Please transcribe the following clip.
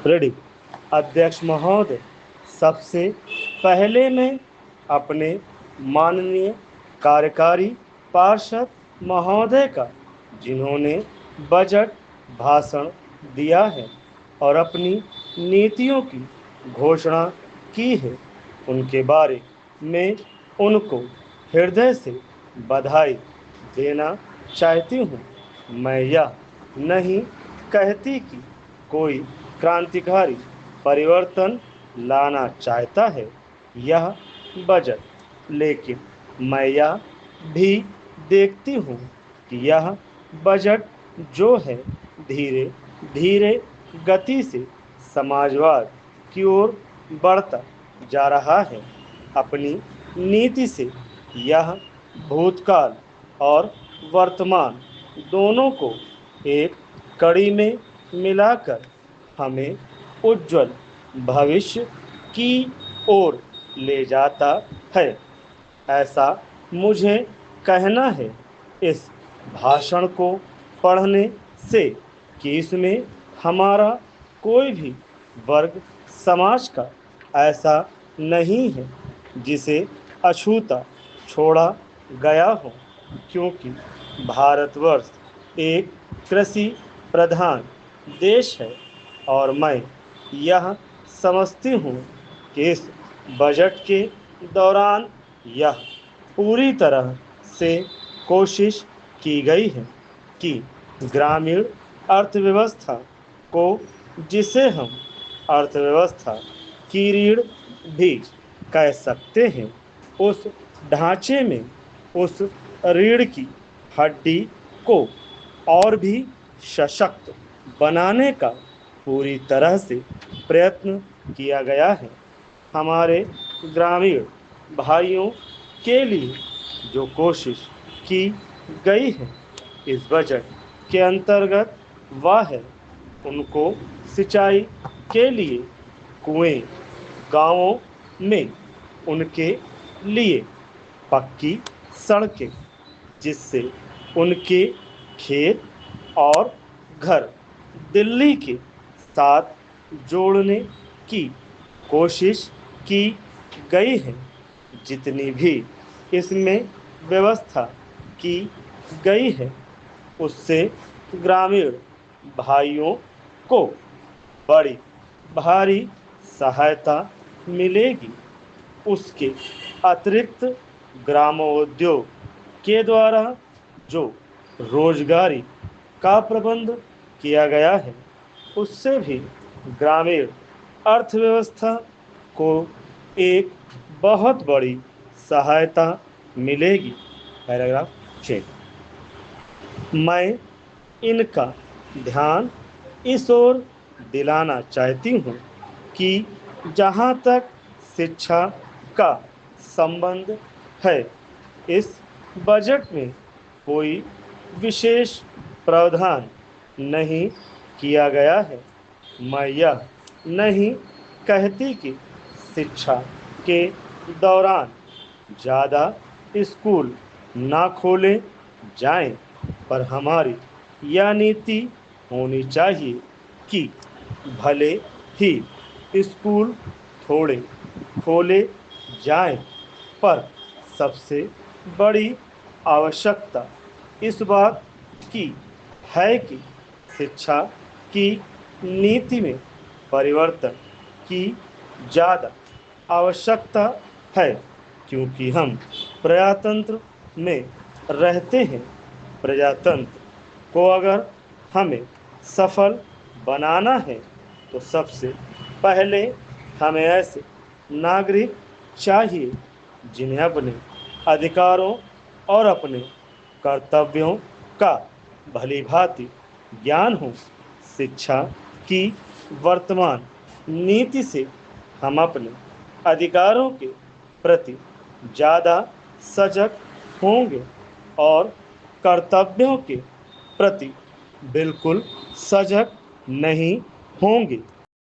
Ready. अध्यक्ष महोदय, सबसे पहले मैं अपने माननीय कार्यकारी पार्षद महोदय का, जिन्होंने बजट भाषण दिया है और अपनी नीतियों की घोषणा की है, उनके बारे में उनको हृदय से बधाई देना चाहती हूँ। मैं यह नहीं कहती कि कोई क्रांतिकारी परिवर्तन लाना चाहता है यह बजट, लेकिन मैं यह भी देखती हूँ कि यह बजट जो है धीरे धीरे गति से समाजवाद की ओर बढ़ता जा रहा है। अपनी नीति से यह भूतकाल और वर्तमान दोनों को एक कड़ी में मिलाकर हमें उज्जवल भविष्य की ओर ले जाता है, ऐसा मुझे कहना है। इस भाषण को पढ़ने से कि इसमें हमारा कोई भी वर्ग समाज का ऐसा नहीं है जिसे अछूता छोड़ा गया हो, क्योंकि भारतवर्ष एक कृषि प्रधान देश है और मैं यह समझती हूँ कि इस बजट के दौरान यह पूरी तरह से कोशिश की गई है कि ग्रामीण अर्थव्यवस्था को, जिसे हम अर्थव्यवस्था की रीढ़ भी कह सकते हैं, उस ढांचे में उस रीढ़ की हड्डी को और भी सशक्त बनाने का पूरी तरह से प्रयत्न किया गया है। हमारे ग्रामीण भाइयों के लिए जो कोशिश की गई है इस बजट के अंतर्गत, वह है उनको सिंचाई के लिए कुएं गांवों में उनके लिए पक्की सड़कें, जिससे उनके खेत और घर दिल्ली के साथ जोड़ने की कोशिश की गई है। जितनी भी इसमें व्यवस्था की गई है उससे ग्रामीण भाइयों को बड़ी भारी सहायता मिलेगी। उसके अतिरिक्त ग्रामोद्योग के द्वारा जो रोजगारी का प्रबंध किया गया है उससे भी ग्रामीण अर्थव्यवस्था को एक बहुत बड़ी सहायता मिलेगी। पैराग्राफ 6। मैं इनका ध्यान इस ओर दिलाना चाहती हूँ कि जहाँ तक शिक्षा का संबंध है, इस बजट में कोई विशेष प्रावधान नहीं किया गया है। मैं यह नहीं कहती कि शिक्षा के दौरान ज़्यादा स्कूल ना खोले जाएं, पर हमारी यह नीति होनी चाहिए कि भले ही स्कूल थोड़े खोले जाएं, पर सबसे बड़ी आवश्यकता इस बात की है कि शिक्षा की नीति में परिवर्तन की ज़्यादा आवश्यकता है, क्योंकि हम प्रजातंत्र में रहते हैं। प्रजातंत्र को अगर हमें सफल बनाना है तो सबसे पहले हमें ऐसे नागरिक चाहिए जिन्हें अपने अधिकारों और अपने कर्तव्यों का भली भांति ज्ञान हो। शिक्षा की वर्तमान नीति से हम अपने अधिकारों के प्रति ज़्यादा सजग होंगे और कर्तव्यों के प्रति बिल्कुल सजग नहीं होंगे।